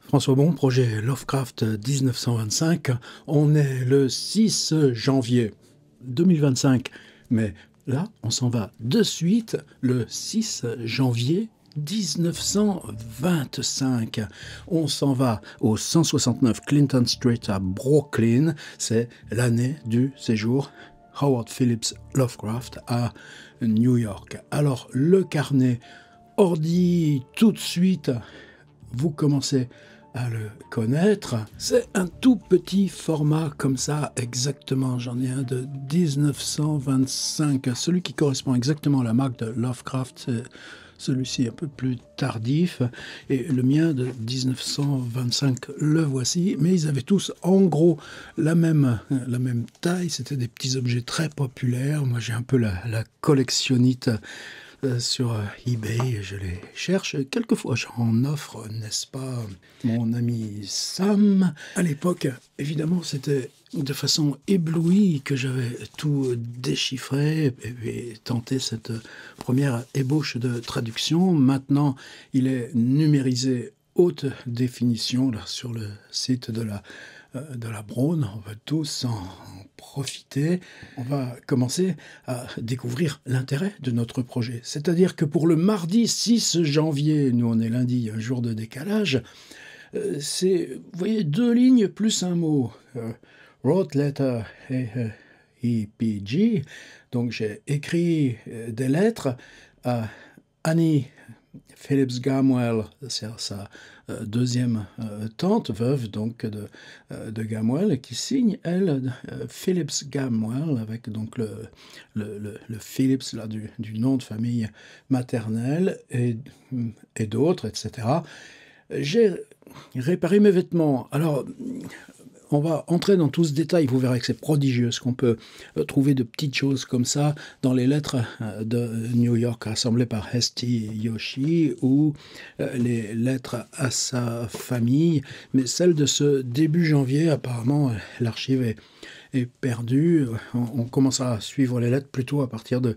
François Bon, projet Lovecraft 1925. On est le 6 janvier 2025. Mais là, on s'en va de suite le 6 janvier 1925. On s'en va au 169 Clinton Street à Brooklyn. C'est l'année du séjour Howard Phillips Lovecraft à New York. Alors, le carnet ordi, tout de suite, vous commencez à le connaître. C'est un tout petit format comme ça, exactement. J'en ai un de 1925. Celui qui correspond exactement à la marque de Lovecraft, c'est celui-ci un peu plus tardif. Et le mien de 1925, le voici. Mais ils avaient tous, en gros, la même taille. C'était des petits objets très populaires. Moi, j'ai un peu la collectionnite sur eBay, je les cherche. Quelquefois, j'en offre, n'est-ce pas, mon ami Sam. À l'époque, évidemment, c'était de façon éblouie que j'avais tout déchiffré et tenté cette première ébauche de traduction. Maintenant, il est numérisé haute définition là, sur le site de la Braun. On va tous en profiter. On va commencer à découvrir l'intérêt de notre projet. C'est-à-dire que pour le mardi 6 janvier, nous on est lundi, un jour de décalage, c'est, vous voyez, 2 lignes plus un mot. Wrote letter EPG. Donc j'ai écrit des lettres à Annie Phillips Gamwell, c'est sa deuxième tante, veuve donc de Gamwell, qui signe, elle, Phillips Gamwell, avec donc le Phillips là, du nom de famille maternelle et d'autres, etc. J'ai réparé mes vêtements. Alors, on va entrer dans tout ce détail, vous verrez que c'est prodigieux ce qu'on peut trouver de petites choses comme ça dans les lettres de New York rassemblées par Hesti Yoshi ou les lettres à sa famille. Mais celle de ce début janvier, apparemment, l'archive est perdue. On commencera à suivre les lettres plutôt à partir de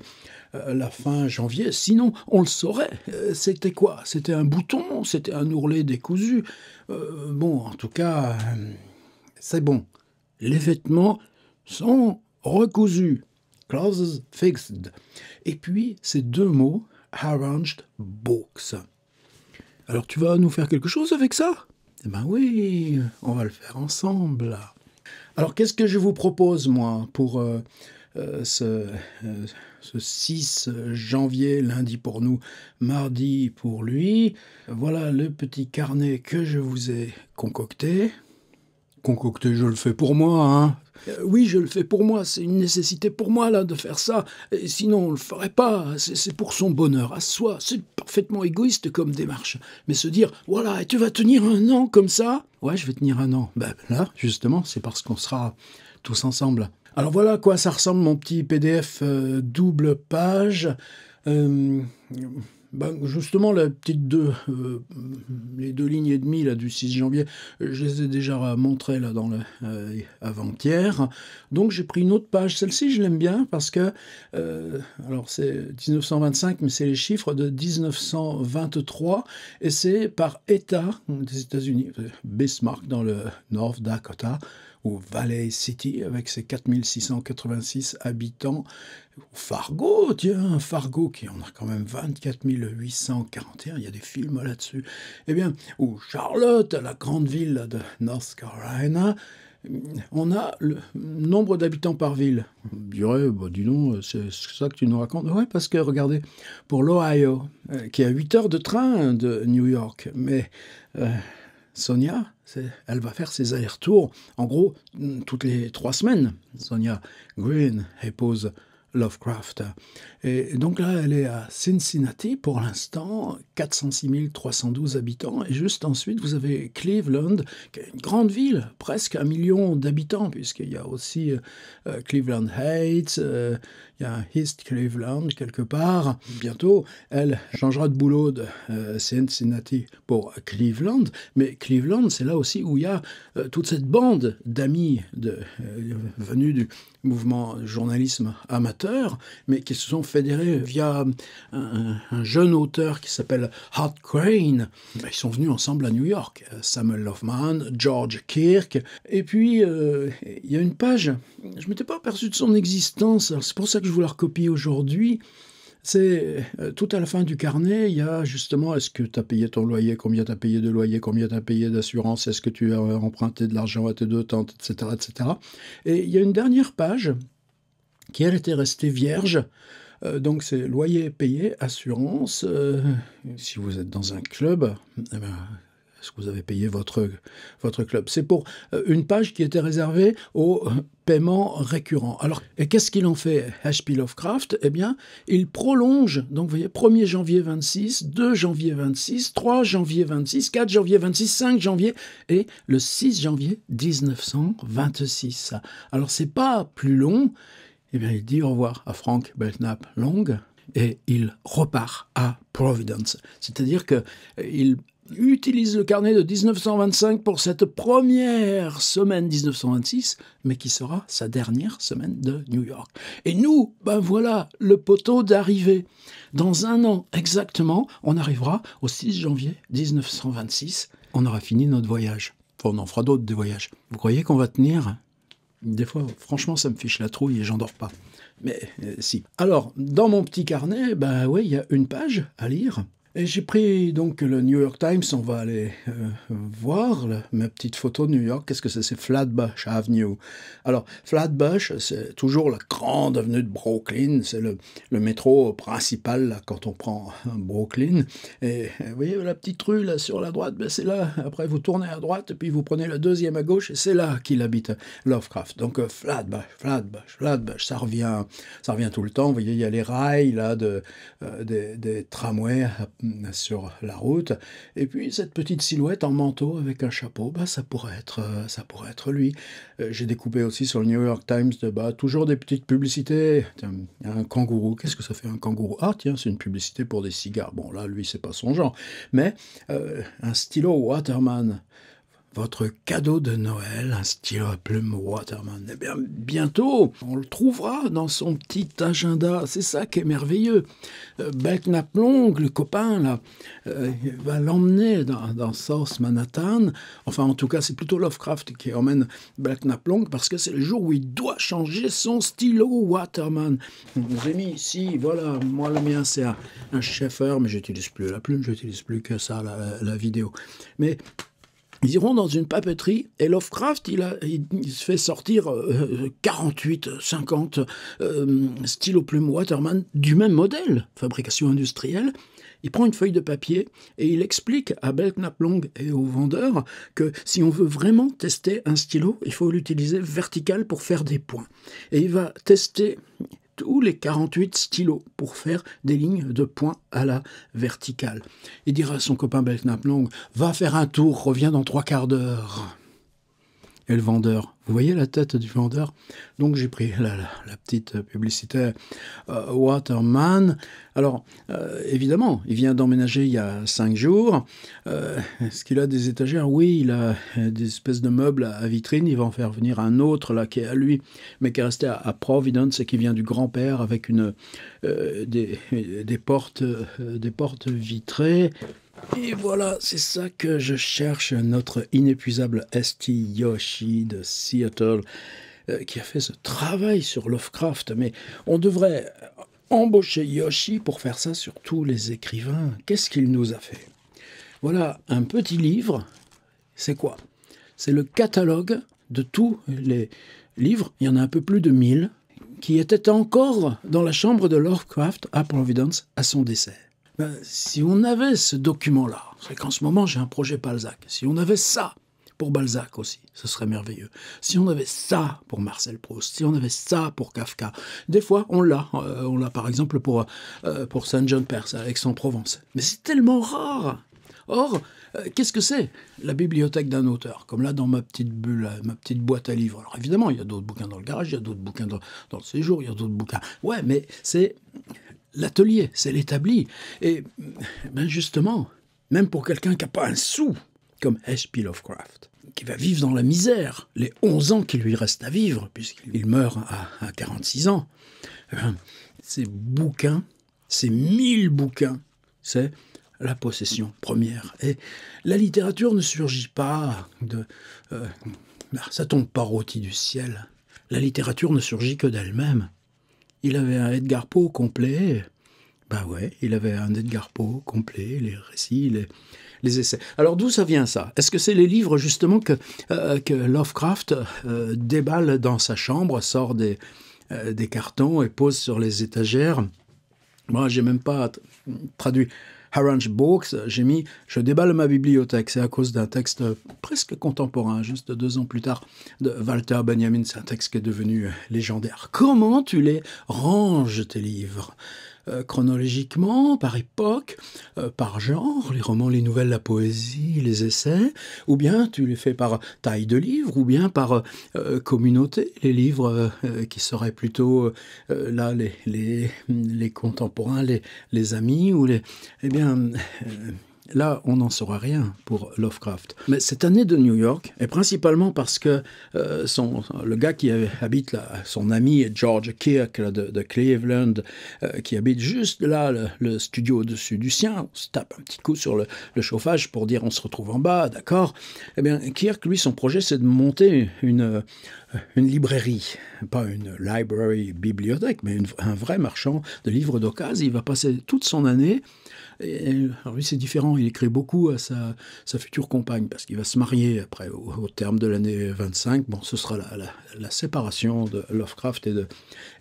la fin janvier. Sinon, on le saurait. C'était quoi? C'était un bouton? C'était un ourlet décousu? Bon, en tout cas... c'est bon. Les vêtements sont recousus. Clothes fixed. Et puis, ces 2 mots, arranged books. Alors, tu vas nous faire quelque chose avec ça? Eh ben oui, on va le faire ensemble. Alors, qu'est-ce que je vous propose, moi, pour ce 6 janvier, lundi pour nous, mardi pour lui? Voilà le petit carnet que je vous ai concocté. Concocté, je le fais pour moi, hein. Oui, je le fais pour moi, c'est une nécessité pour moi, là, de faire ça. Et sinon, on le ferait pas, c'est pour son bonheur à soi. C'est parfaitement égoïste comme démarche. Mais se dire, voilà, et tu vas tenir 1 an comme ça? Ouais, je vais tenir 1 an. Ben là, justement, c'est parce qu'on sera tous ensemble. Alors voilà à quoi ça ressemble, mon petit PDF double page. Justement, les 2 lignes et demie là, du 6 janvier, je les ai déjà montrées là, dans le avant-hier. Donc j'ai pris une autre page. Celle-ci, je l'aime bien parce que, alors c'est 1925, mais c'est les chiffres de 1923, et c'est par État des États-Unis. Bismarck dans le North Dakota, ou Valley City, avec ses 4686 habitants. Fargo, tiens, Fargo, qui en a quand même 24 841, il y a des films là-dessus. Eh bien, ou Charlotte, la grande ville de North Carolina, on a le nombre d'habitants par ville. Je dirais, dis donc, c'est ça que tu nous racontes? Ouais, parce que, regardez, pour l'Ohio, qui est à 8 heures de train de New York, mais... Sonia, elle va faire ses allers-retours, en gros, toutes les 3 semaines. Sonia Green épouse Lovecraft. Et donc là, elle est à Cincinnati pour l'instant, 406 312 habitants. Et juste ensuite, vous avez Cleveland, qui est une grande ville, presque 1 million d'habitants, puisqu'il y a aussi Cleveland Heights, il il y a un East Cleveland quelque part. Bientôt, elle changera de boulot de Cincinnati pour Cleveland, mais Cleveland, c'est là aussi où il y a toute cette bande d'amis venus du mouvement journalisme amateur, mais qui se sont fédérés via un jeune auteur qui s'appelle Hart Crane. Ils sont venus ensemble à New York. Samuel Loveman, George Kirk. Et puis, il y a une page, je ne m'étais pas aperçu de son existence, c'est pour ça que je vous la recopie aujourd'hui. C'est tout à la fin du carnet, il y a justement est-ce que tu as payé ton loyer, combien tu as payé de loyer, combien tu as payé d'assurance, est-ce que tu as emprunté de l'argent à tes deux tantes, etc., etc. Et il y a une dernière page qui, elle, était restée vierge. Donc c'est loyer payé, assurance. Si vous êtes dans un club, est-ce que vous avez payé votre club? C'est pour une page qui était réservée au paiement récurrent. Alors, et qu'est-ce qu'il en fait, H.P. Lovecraft? Eh bien, il prolonge, donc vous voyez, 1er janvier 26, 2 janvier 26, 3 janvier 26, 4 janvier 26, 5 janvier et le 6 janvier 1926. Alors, c'est pas plus long. Eh bien, il dit au revoir à Frank Belknap Long et il repart à Providence. C'est-à-dire qu'il utilise le carnet de 1925 pour cette première semaine 1926, mais qui sera sa dernière semaine de New York. Et nous, ben voilà, le poteau d'arrivée. Dans un an exactement, on arrivera au 6 janvier 1926. On aura fini notre voyage. Enfin, on en fera d'autres des voyages. Vous croyez qu'on va tenir ? Des fois, franchement, ça me fiche la trouille et j'en dors pas. Mais si. Alors, dans mon petit carnet, ben ouais, il y a une page à lire. Et j'ai pris donc le New York Times, on va aller voir ma petite photo de New York. Qu'est-ce que c'est? C'est Flatbush Avenue. Alors, Flatbush, c'est toujours la grande avenue de Brooklyn. C'est le métro principal là, quand on prend Brooklyn. Et vous voyez la petite rue là sur la droite, ben, c'est là. Après, vous tournez à droite, et puis vous prenez la deuxième à gauche, et c'est là qu'il habite Lovecraft. Donc, Flatbush, ça revient tout le temps. Vous voyez, il y a les rails là, des tramways sur la route, et puis cette petite silhouette en manteau avec un chapeau, bah, ça pourrait être lui. J'ai découpé aussi sur le New York Times toujours des petites publicités. Tiens, il y a un kangourou. Qu'est-ce que ça fait un kangourou? Ah tiens, c'est une publicité pour des cigares. Bon là, lui, c'est pas son genre. Mais un stylo Waterman. Votre cadeau de Noël, un stylo à plume Waterman. Eh bien, bientôt, on le trouvera dans son petit agenda. C'est ça qui est merveilleux. Belknap Long, le copain, là, va l'emmener dans South Manhattan. Enfin, en tout cas, c'est plutôt Lovecraft qui emmène Belknap Long parce que c'est le jour où il doit changer son stylo Waterman. J'ai mis ici, voilà, moi le mien c'est un Schaeffer, mais j'utilise plus la plume, j'utilise plus que ça, la vidéo. Mais ils iront dans une papeterie et Lovecraft, il se fait sortir 48, 50 stylos plumes Waterman du même modèle, fabrication industrielle. Il prend une feuille de papier et il explique à Belknap Long et au vendeur que si on veut vraiment tester un stylo, il faut l'utiliser vertical pour faire des points. Et il va tester tous les 48 stylos pour faire des lignes de points à la verticale. Il dira à son copain Belknap Long, va faire un tour, reviens dans 3/4 d'heure. Et le vendeur, vous voyez la tête du vendeur? Donc j'ai pris la petite publicité Waterman. Alors, évidemment, il vient d'emménager il y a 5 jours. Est-ce qu'il a des étagères? Oui, il a des espèces de meubles à vitrine. Il va en faire venir un autre là qui est à lui, mais qui est resté à Providence et qui vient du grand-père avec des portes vitrées. Et voilà, c'est ça que je cherche, notre inépuisable Esti Yoshi de Seattle, qui a fait ce travail sur Lovecraft. Mais on devrait embaucher Yoshi pour faire ça sur tous les écrivains. Qu'est-ce qu'il nous a fait? Voilà un petit livre. C'est quoi? C'est le catalogue de tous les livres, il y en a un peu plus de 1000, qui étaient encore dans la chambre de Lovecraft à Providence à son décès. Si on avait ce document-là, c'est qu'en ce moment j'ai un projet Balzac, si on avait ça pour Balzac aussi, ce serait merveilleux. Si on avait ça pour Marcel Proust, si on avait ça pour Kafka, des fois on l'a par exemple pour Saint John Perse, Aix-en-Provence. Mais c'est tellement rare. Or, qu'est-ce que c'est la bibliothèque d'un auteur? Comme là, dans ma petite bulle, ma petite boîte à livres. Alors évidemment, il y a d'autres bouquins dans le garage, il y a d'autres bouquins dans le séjour, il y a d'autres bouquins. Ouais, mais c'est l'atelier, c'est l'établi. Et ben justement, même pour quelqu'un qui n'a pas un sou, comme H.P. Lovecraft, qui va vivre dans la misère les 11 ans qu'il lui reste à vivre, puisqu'il meurt à 46 ans, ces bouquins, ces 1000 bouquins, c'est la possession première. Et la littérature ne surgit pas ça tombe pas rôti du ciel. La littérature ne surgit que d'elle-même. Il avait un Edgar Poe complet. Ben ouais, il avait un Edgar Poe complet, les récits, les essais. Alors d'où ça vient ça? Est-ce que c'est les livres justement que Lovecraft déballe dans sa chambre, sort des cartons et pose sur les étagères? Moi, j'ai même pas traduit Harrange Books, j'ai mis « Je déballe ma bibliothèque ». C'est à cause d'un texte presque contemporain, juste 2 ans plus tard, de Walter Benjamin. C'est un texte qui est devenu légendaire. Comment tu les ranges, tes livres? Chronologiquement, par époque, par genre, les romans, les nouvelles, la poésie, les essais, ou bien tu les fais par taille de livre, ou bien par communauté, les livres qui seraient plutôt là les contemporains, les amis, ou les... Eh bien... Là, on n'en saura rien pour Lovecraft. Mais cette année de New York est principalement parce que le gars qui habite là, son ami George Kirk là, de Cleveland, qui habite juste là, le studio au-dessus du sien, on se tape un petit coup sur le chauffage pour dire on se retrouve en bas, d'accord? Eh bien, Kirk, lui, son projet, c'est de monter une librairie, pas une bibliothèque, mais un vrai marchand de livres d'occasion. Il va passer toute son année. Alors lui, c'est différent, il écrit beaucoup à sa future compagne, parce qu'il va se marier après, au terme de l'année 25. Bon, ce sera la séparation de Lovecraft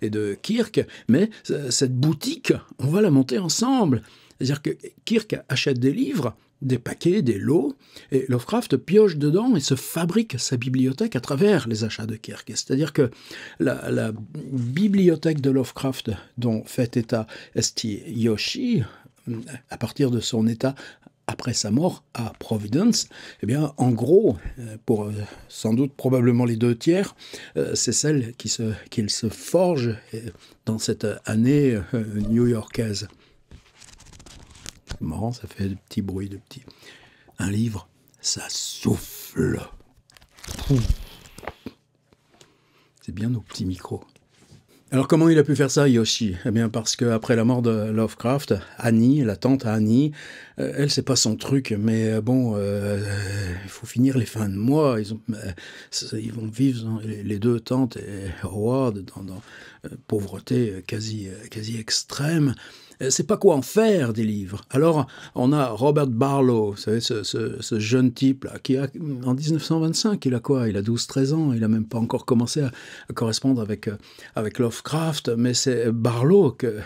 et de Kirk, mais cette boutique, on va la monter ensemble. C'est-à-dire que Kirk achète des livres, des paquets, des lots, et Lovecraft pioche dedans et se fabrique sa bibliothèque à travers les achats de Kirk. C'est-à-dire que la bibliothèque de Lovecraft, dont fait état St. Yoshi, à partir de son état après sa mort à Providence, eh bien, en gros, pour sans doute probablement les 2 tiers, c'est celle qu'il se forge dans cette année new-yorkaise. C'est marrant, ça fait de petits bruits, de petits... Un livre, ça souffle. C'est bien nos petits micros. Alors comment il a pu faire ça, Yoshi? Eh bien parce qu'après la mort de Lovecraft, Annie, la tante Annie, elle, c'est pas son truc, mais bon, il faut finir les fins de mois, ils vont vivre, les 2 tantes et Howard, dans pauvreté quasi extrême. C'est pas quoi en faire des livres. Alors, on a Robert Barlow, vous savez, ce jeune type là, qui a, en 1925, il a quoi? Il a 12-13 ans, il a même pas encore commencé à correspondre avec Lovecraft, mais c'est Barlow que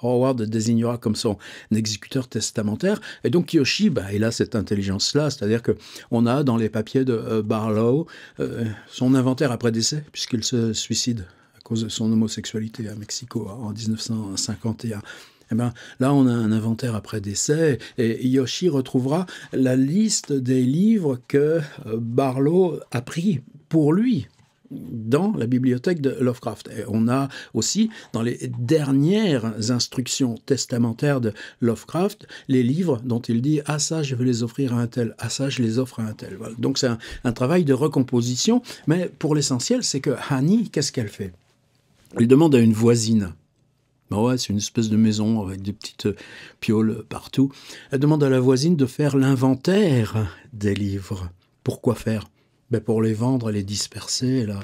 Howard désignera comme son exécuteur testamentaire. Et donc Yoshi, il a cette intelligence-là, c'est-à-dire que on a dans les papiers de Barlow son inventaire après décès, puisqu'il se suicide à cause de son homosexualité à Mexico en 1951. Eh ben, là, on a un inventaire après décès, et Yoshi retrouvera la liste des livres que Barlow a pris pour lui dans la bibliothèque de Lovecraft. Et on a aussi, dans les dernières instructions testamentaires de Lovecraft, les livres dont il dit « Ah ça, je vais les offrir à un tel. Ah ça, je les offre à un tel. » Voilà. Donc c'est un travail de recomposition, mais pour l'essentiel, c'est que Annie, qu'est-ce qu'elle fait? Elle demande à une voisine. Ouais, c'est une espèce de maison avec des petites pioles partout. Elle demande à la voisine de faire l'inventaire des livres. Pourquoi faire? Pour les vendre, les disperser là,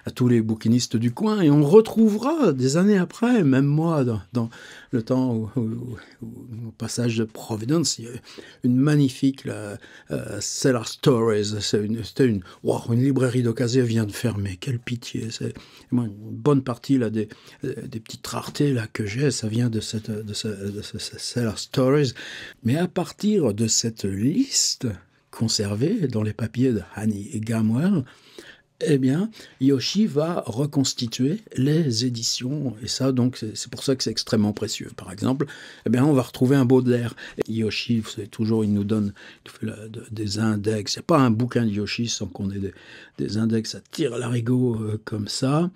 à tous les bouquinistes du coin. Et on retrouvera des années après, même moi, dans le temps au passage de Providence, il y a une magnifique Cellar Stories. C'était une librairie d'occasion vient de fermer. Quelle pitié. Moi, une bonne partie là, des petites raretés là, que j'ai, ça vient de ce Cellar Stories. Mais à partir de cette liste conservée dans les papiers de Annie Gamwell, Eh bien, Yoshi va reconstituer les éditions, et ça, donc, c'est pour ça que c'est extrêmement précieux. Par exemple, eh bien, on va retrouver un Baudelaire. Et Yoshi, vous savez, toujours, il nous donne des index. Il n'y a pas un bouquin de Yoshi sans qu'on ait des index à tir à l'arigot comme ça.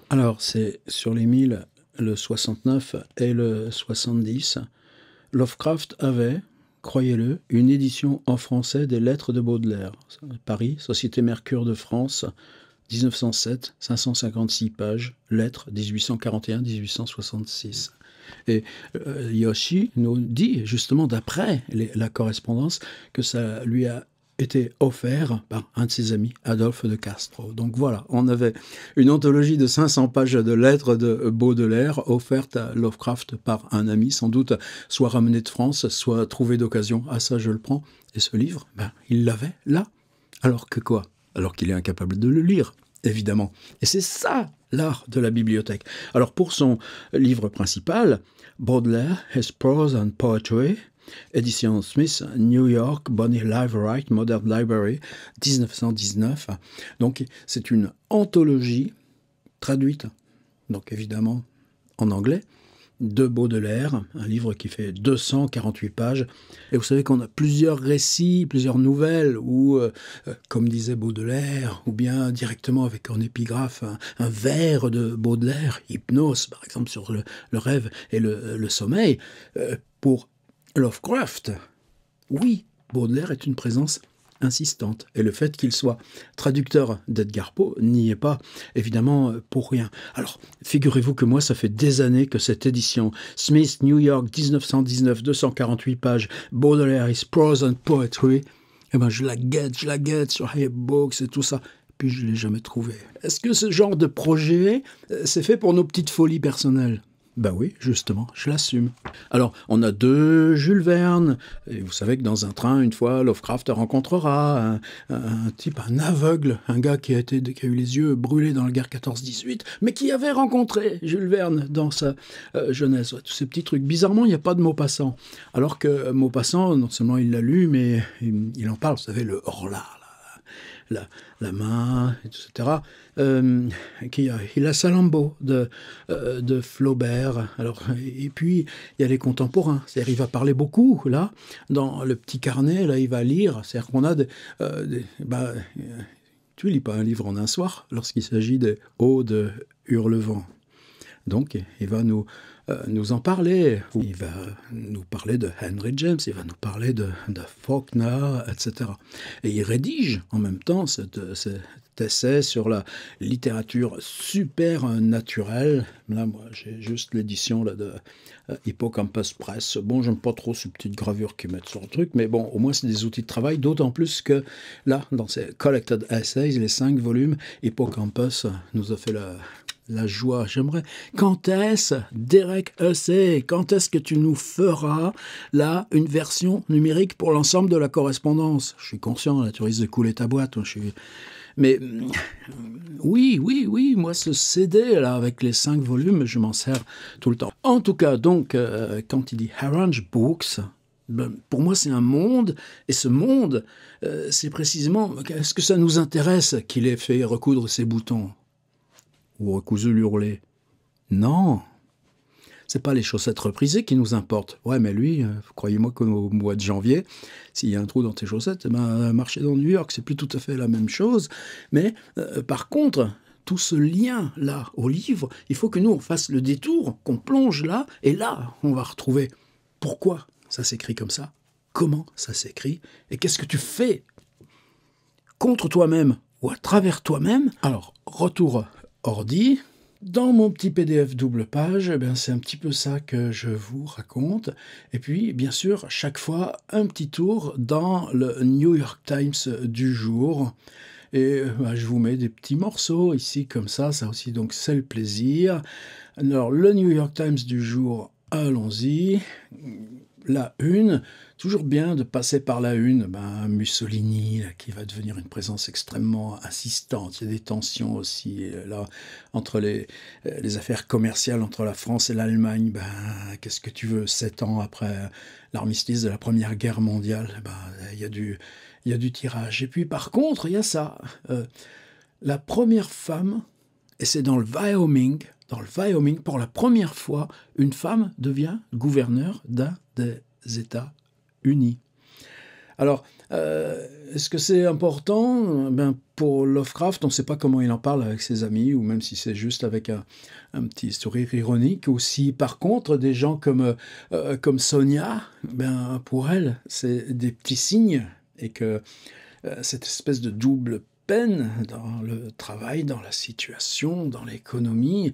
Alors, c'est sur les 1000, le 69 et le 70. Lovecraft avait, croyez-le, une édition en français des Lettres de Baudelaire. Paris, Société Mercure de France, 1907, 556 pages, lettres 1841-1866. Et Yoshi nous dit, justement, d'après la correspondance, que ça lui a été offert par un de ses amis, Adolphe de Castro. Donc voilà, on avait une anthologie de 500 pages de lettres de Baudelaire offerte à Lovecraft par un ami, sans doute soit ramené de France, soit trouvé d'occasion. Ah ça, je le prends. Et ce livre, il l'avait là. Alors que quoi? Alors qu'il est incapable de le lire, évidemment. Et c'est ça, l'art de la bibliothèque. Alors pour son livre principal, Baudelaire, His Prose and Poetry, édition Smith, New York, Bonnie Liverite, Modern Library, 1919. Donc c'est une anthologie traduite, donc évidemment en anglais, de Baudelaire, un livre qui fait 248 pages. Et vous savez qu'on a plusieurs récits, plusieurs nouvelles, où, comme disait Baudelaire, ou bien directement avec en épigraphe un vers de Baudelaire, Hypnose, par exemple, sur le rêve et le sommeil. Pour Lovecraft, oui, Baudelaire est une présence insistante. Et le fait qu'il soit traducteur d'Edgar Poe n'y est pas, évidemment, pour rien. Alors, figurez-vous que moi, ça fait des années que cette édition, Smith, New York, 1919, 248 pages, Baudelaire, His Prose and Poetry, eh ben, je la guette sur Books et tout ça, puis je ne l'ai jamais trouvée. Est-ce que ce genre de projet, c'est fait pour nos petites folies personnelles ? Ben oui, justement, je l'assume. Alors, on a 2 Jules Verne, et vous savez que dans un train, une fois, Lovecraft rencontrera un type, un aveugle, un gars qui a eu les yeux brûlés dans la guerre 14-18, mais qui avait rencontré Jules Verne dans sa jeunesse. Ouais, tous ces petits trucs. Bizarrement, il n'y a pas de Maupassant. Alors que Maupassant, non seulement il l'a lu, mais il en parle, vous savez, le Horla, la main, etc. Il a Salammbô de Flaubert. Alors, et puis, il y a les contemporains. C'est-à-dire, il va parler beaucoup, là, dans le petit carnet, là, il va lire. C'est-à-dire qu'on a tu lis pas un livre en un soir lorsqu'il s'agit des Odes Hurlevent. Donc, il va nous en parler. Il va nous parler de Henry James, il va nous parler de Faulkner, etc. Et il rédige en même temps cet essai sur la littérature supernaturelle. Là, moi, j'ai juste l'édition là, de Hippocampus Press. Bon, j'aime pas trop ces petites gravures qu'ils mettent sur le truc, mais bon, au moins, c'est des outils de travail, d'autant plus que là, dans ces Collected Essays, les 5 volumes, Hippocampus nous a fait la joie. J'aimerais. Quand est-ce, Derek Hussey, quand est-ce que tu nous feras là une version numérique pour l'ensemble de la correspondance? Je suis conscient, là, tu risques de couler ta boîte. Mais oui, moi ce CD là avec les 5 volumes, je m'en sers tout le temps. En tout cas, donc, quand il dit Arrange Books, pour moi c'est un monde, et ce monde, c'est précisément, est-ce que ça nous intéresse qu'il ait fait recoudre ses boutons? Ou recousu l'hurler? Non, c'est pas les chaussettes reprisées qui nous importent. Ouais, mais lui, croyez-moi qu'au mois de janvier, s'il y a un trou dans tes chaussettes, marcher dans New York, c'est plus tout à fait la même chose. Mais par contre, tout ce lien-là au livre, il faut que nous, on fasse le détour, qu'on plonge là, et là, on va retrouver pourquoi ça s'écrit comme ça, comment ça s'écrit, et qu'est-ce que tu fais contre toi-même ou à travers toi-même. Alors, retour ordi. Dans mon petit PDF double page, c'est un petit peu ça que je vous raconte. Et puis, bien sûr, chaque fois, un petit tour dans le New York Times du jour. Et je vous mets des petits morceaux ici, comme ça aussi, donc c'est le plaisir. Alors, le New York Times du jour, allons-y. La une, toujours bien de passer par la une, Mussolini là, qui va devenir une présence extrêmement insistante. Il y a des tensions aussi là entre les affaires commerciales entre la France et l'Allemagne. Qu'est-ce que tu veux, 7 ans après l'armistice de la Première Guerre mondiale, il y a du tirage. Et puis par contre, il y a ça. la première femme, et c'est dans le Wyoming, pour la première fois, une femme devient gouverneur d'un des États-Unis. Alors, est-ce que c'est important? Ben, pour Lovecraft, on ne sait pas comment il en parle avec ses amis, ou même si c'est juste avec un petit sourire ironique. Ou si, par contre, des gens comme Sonia, ben, pour elle, c'est des petits signes, et que cette espèce de double peine dans le travail, dans la situation, dans l'économie,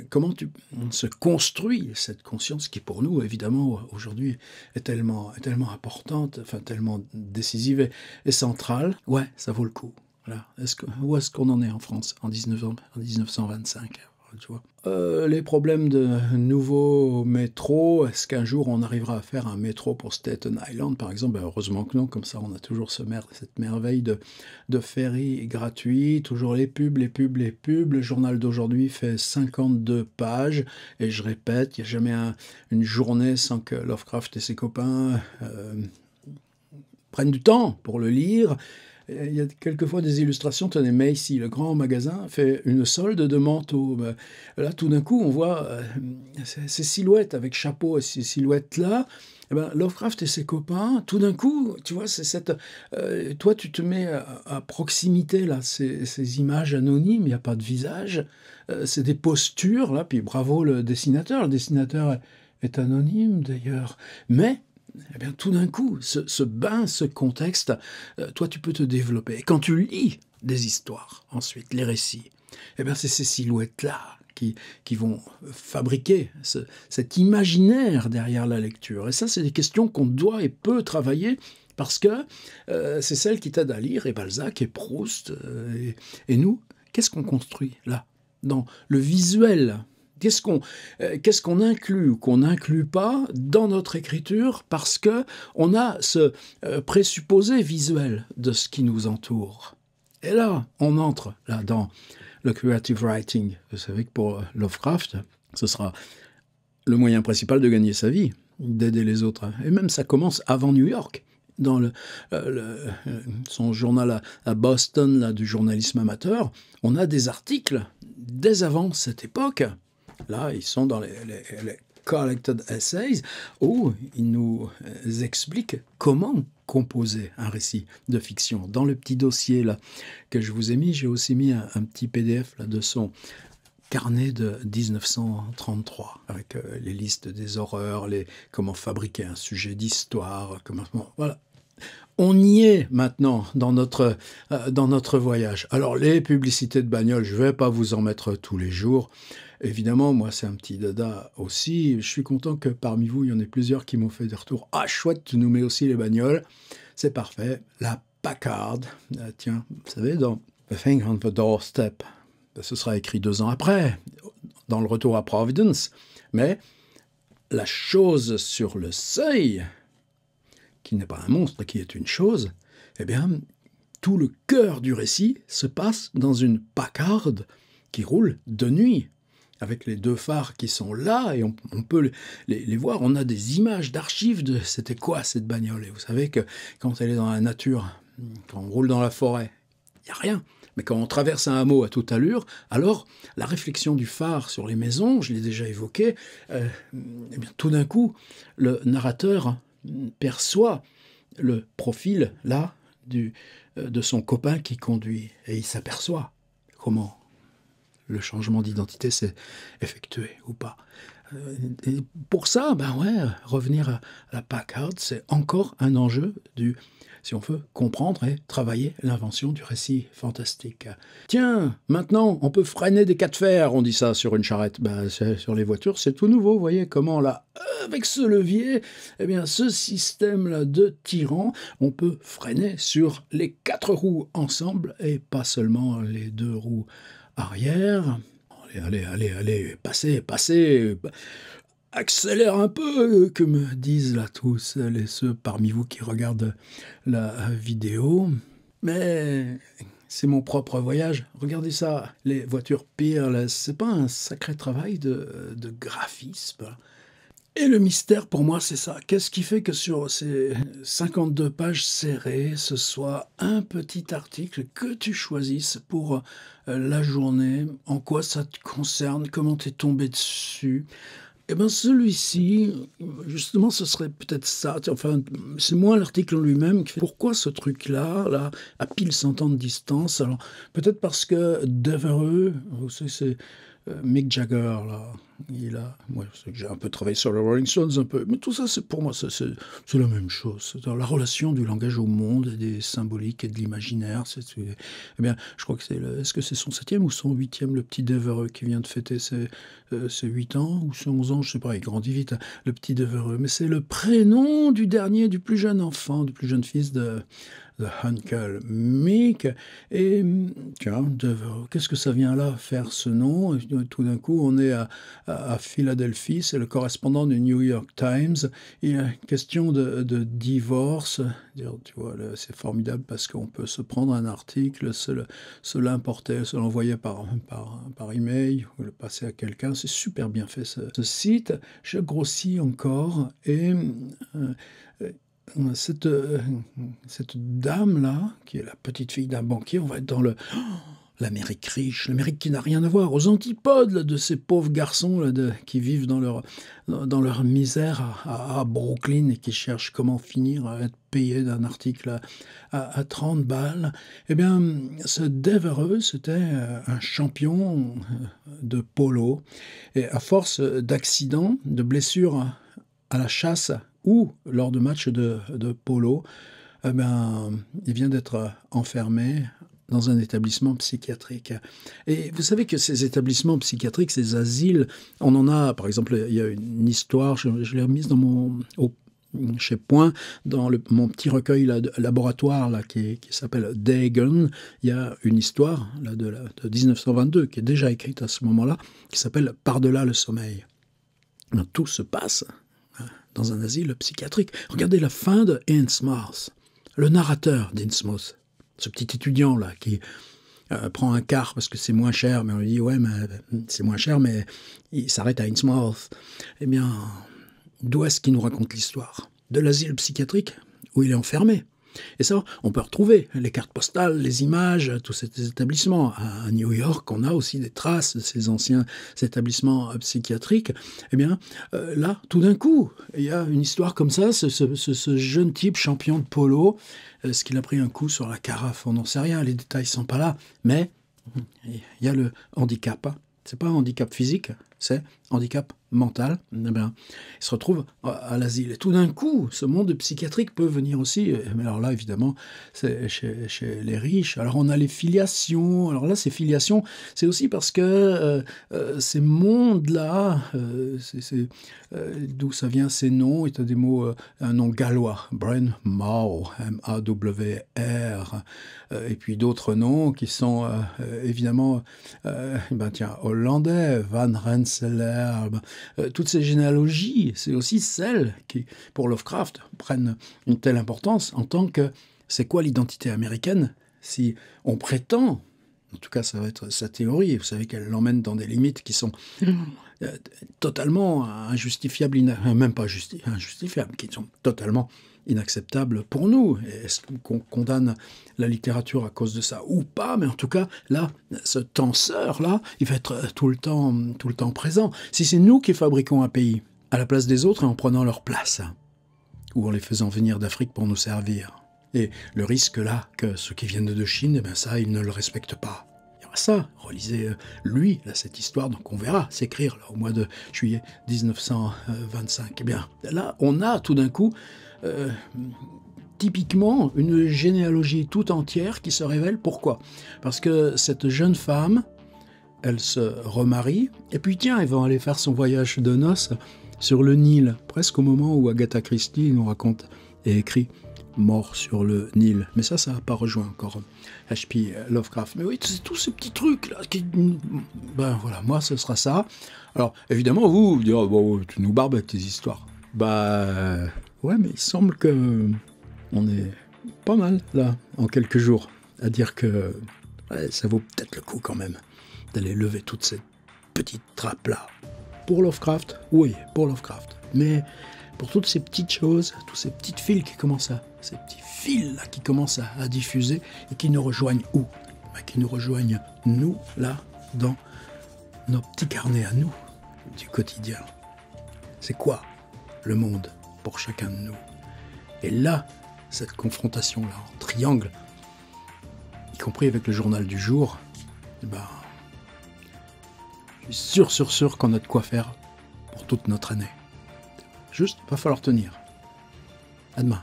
comment on se construit cette conscience qui pour nous évidemment aujourd'hui est tellement importante, enfin tellement décisive et centrale. Ouais, ça vaut le coup. Voilà. Où est-ce qu'on en est en France en 1925? Tu vois. Les problèmes de nouveaux métros, est-ce qu'un jour on arrivera à faire un métro pour Staten Island par exemple? Ben, heureusement que non, comme ça on a toujours cette merveille de ferry gratuit, toujours les pubs. Le journal d'aujourd'hui fait 52 pages, et je répète, il n'y a jamais une journée sans que Lovecraft et ses copains prennent du temps pour le lire. Il y a quelquefois des illustrations. Tenez, Macy, le grand magasin, fait une solde de manteaux. Là, tout d'un coup, on voit ces silhouettes avec chapeau, et ces silhouettes-là. Lovecraft et ses copains, tout d'un coup, tu vois, c'est toi, tu te mets à proximité, là, ces images anonymes, il n'y a pas de visage. C'est des postures, là, puis bravo le dessinateur. Le dessinateur est anonyme, d'ailleurs. Mais eh bien, tout d'un coup, ce contexte, toi, tu peux te développer. Et quand tu lis des histoires, ensuite, les récits, eh bien, c'est ces silhouettes-là qui vont fabriquer cet imaginaire derrière la lecture. Et ça, c'est des questions qu'on doit et peut travailler, parce que c'est celles qui t'aident à lire, et Balzac, et Proust, et nous, qu'est-ce qu'on construit, là, dans le visuel ? Qu'est-ce qu'on inclut ou qu'on n'inclut pas dans notre écriture, parce que on a ce présupposé visuel de ce qui nous entoure. Et là, on entre là dans le creative writing. Vous savez que pour Lovecraft, ce sera le moyen principal de gagner sa vie, d'aider les autres. Et même ça commence avant New York. Dans son journal à Boston, là, du journalisme amateur, on a des articles dès avant cette époque. Là, ils sont dans les Collected Essays, où ils nous expliquent comment composer un récit de fiction. Dans le petit dossier là que je vous ai mis, j'ai aussi mis un petit PDF là, de son carnet de 1933, avec les listes des horreurs, comment fabriquer un sujet d'histoire, voilà. On y est maintenant dans notre voyage. Alors, les publicités de bagnoles, je ne vais pas vous en mettre tous les jours. Évidemment, moi, c'est un petit dada aussi. Je suis content que parmi vous, il y en ait plusieurs qui m'ont fait des retours. Ah, chouette, tu nous mets aussi les bagnoles. C'est parfait. La Packard. Tiens, vous savez, dans The Thing on the Doorstep, ce sera écrit 2 ans après, dans le retour à Providence. Mais la chose sur le seuil, qui n'est pas un monstre, qui est une chose, eh bien, tout le cœur du récit se passe dans une Packard qui roule de nuit, avec les 2 phares qui sont là, et on peut les voir. On a des images d'archives de c'était quoi cette bagnole. Et vous savez que quand elle est dans la nature, quand on roule dans la forêt, il n'y a rien. Mais quand on traverse un hameau à toute allure, alors la réflexion du phare sur les maisons, je l'ai déjà évoqué, eh bien, tout d'un coup, le narrateur perçoit le profil, là, de son copain qui conduit. Et il s'aperçoit comment le changement d'identité s'est effectué ou pas. Et pour ça, revenir à la Packard, c'est encore un enjeu si on veut comprendre et travailler l'invention du récit fantastique. Tiens, maintenant, on peut freiner des 4 fers, on dit ça sur une charrette. Sur les voitures, c'est tout nouveau, vous voyez comment là, avec ce levier, eh bien, ce système-là de tirant, on peut freiner sur les 4 roues ensemble et pas seulement les 2 roues arrière. Allez, passez, accélère un peu, que me disent là tous ceux parmi vous qui regardent la vidéo. Mais c'est mon propre voyage. Regardez ça, les voitures Peerless, c'est pas un sacré travail de graphisme. Et le mystère pour moi, c'est ça. Qu'est-ce qui fait que sur ces 52 pages serrées, ce soit un petit article que tu choisisses pour, la journée? En quoi ça te concerne? Comment tu es tombé dessus? Et ben, celui-ci, justement, ce serait peut-être ça. Enfin, c'est moins l'article en lui-même qui fait pourquoi ce truc-là, là, à pile 100 ans de distance? Alors, peut-être parce que Devereux, vous savez, c'est Mick Jagger, là. Moi, je sais que j'ai un peu travaillé sur les Rolling Stones, un peu, mais tout ça, c'est pour moi, c'est la même chose. C'est dans la relation du langage au monde, et des symboliques et de l'imaginaire. Eh bien, je crois que est-ce que c'est son 7e ou son 8e, le petit Devereux, qui vient de fêter ses 8 ans ou ses 11 ans, je sais pas, il grandit vite, hein, le petit Devereux. Mais c'est le prénom du dernier, du plus jeune enfant, du plus jeune fils de Uncle Mick. Et tiens, Devereux, qu'est-ce que ça vient là faire ce nom? Et tout d'un coup, on est à Philadelphie, c'est le correspondant du New York Times. Il y a question de divorce. Tu vois, c'est formidable parce qu'on peut se prendre un article, se l'importer, se l'envoyer par email, ou le passer à quelqu'un. C'est super bien fait ce site. Je grossis encore et cette, cette dame-là, qui est la petite fille d'un banquier, on va être dans l'Amérique riche, l'Amérique qui n'a rien à voir, aux antipodes là, de ces pauvres garçons là, qui vivent dans leur misère à Brooklyn et qui cherchent comment finir à être payés d'un article à 30 balles. Eh bien, ce Devereux, c'était un champion de polo. Et à force d'accidents, de blessures à la chasse ou lors de matchs de polo, eh ben, il vient d'être enfermé dans un établissement psychiatrique. Et vous savez que ces établissements psychiatriques, ces asiles, on en a, par exemple, il y a une histoire, je l'ai remise chez Point, dans mon petit recueil laboratoire là, qui s'appelle Dagon. Il y a une histoire là, de 1922 qui est déjà écrite à ce moment-là, qui s'appelle Par-delà le sommeil. Tout se passe dans un asile psychiatrique. Regardez la fin de Innsmouth, le narrateur d'Innsmouth, ce petit étudiant là qui prend un car parce que c'est moins cher, mais on lui dit ouais, mais c'est moins cher, mais il s'arrête à Innsmouth. Eh bien, d'où est-ce qu'il nous raconte l'histoire? De l'asile psychiatrique où il est enfermé. Et ça, on peut retrouver les cartes postales, les images, tous ces établissements. À New York, on a aussi des traces de ces anciens établissements psychiatriques. Eh bien, là, tout d'un coup, il y a une histoire comme ça, ce jeune type champion de polo, est-ce qu'il a pris un coup sur la carafe? On n'en sait rien, les détails ne sont pas là. Mais il y a le handicap. C'est pas un handicap physique, c'est handicap mental. Eh bien, il se retrouve à l'asile. Et tout d'un coup, ce monde psychiatrique peut venir aussi, mais alors là, évidemment, c'est chez les riches. Alors on a les filiations. Alors là, ces filiations, c'est aussi parce que ces mondes-là, d'où ça vient ces noms, il y a des mots, un nom gallois, Bryn Mawr, M-A-W-R, et puis d'autres noms qui sont évidemment, hollandais, Van Rensselaer, toutes ces généalogies, c'est aussi celles qui, pour Lovecraft, prennent une telle importance en tant que c'est quoi l'identité américaine si on prétend, en tout cas ça va être sa théorie, vous savez qu'elle l'emmène dans des limites qui sont totalement injustifiables, même pas injustifiables, qui sont totalement inacceptable pour nous. Est-ce qu'on condamne la littérature à cause de ça ou pas? Mais en tout cas, là, ce tenseur-là, il va être tout le temps présent. Si c'est nous qui fabriquons un pays à la place des autres et en prenant leur place, ou en les faisant venir d'Afrique pour nous servir, et le risque là que ceux qui viennent de Chine, eh ben ça, ils ne le respectent pas. Il y aura ça. Relisez lui, là, cette histoire, donc on verra s'écrire là, au mois de juillet 1925. Eh bien, là, on a tout d'un coup typiquement une généalogie tout entière qui se révèle. Pourquoi? Parce que cette jeune femme, elle se remarie, et puis tiens, elle va aller faire son voyage de noces sur le Nil, presque au moment où Agatha Christie nous raconte et écrit Mort sur le Nil. Mais ça n'a pas rejoint encore H.P. Lovecraft. Mais oui, c'est tous ces petits trucs-là qui... Ben voilà, moi, ce sera ça. Alors, évidemment, vous direz, oh, bon, tu nous barbes avec tes histoires. Bah... ouais, mais il semble que on est pas mal, là, en quelques jours, à dire que ouais, ça vaut peut-être le coup quand même d'aller lever toute cette petite trappe-là. pour Lovecraft, oui, pour Lovecraft. Mais pour toutes ces petites choses, tous ces petits fils qui commencent ces petits fils là qui commencent à diffuser et qui nous rejoignent où? Qui nous rejoignent nous, là, dans nos petits carnets à nous du quotidien. C'est quoi le monde pour chacun de nous? Et là, cette confrontation-là, en triangle, y compris avec le journal du jour, je suis sûr qu'on a de quoi faire pour toute notre année. Juste, va falloir tenir. À demain.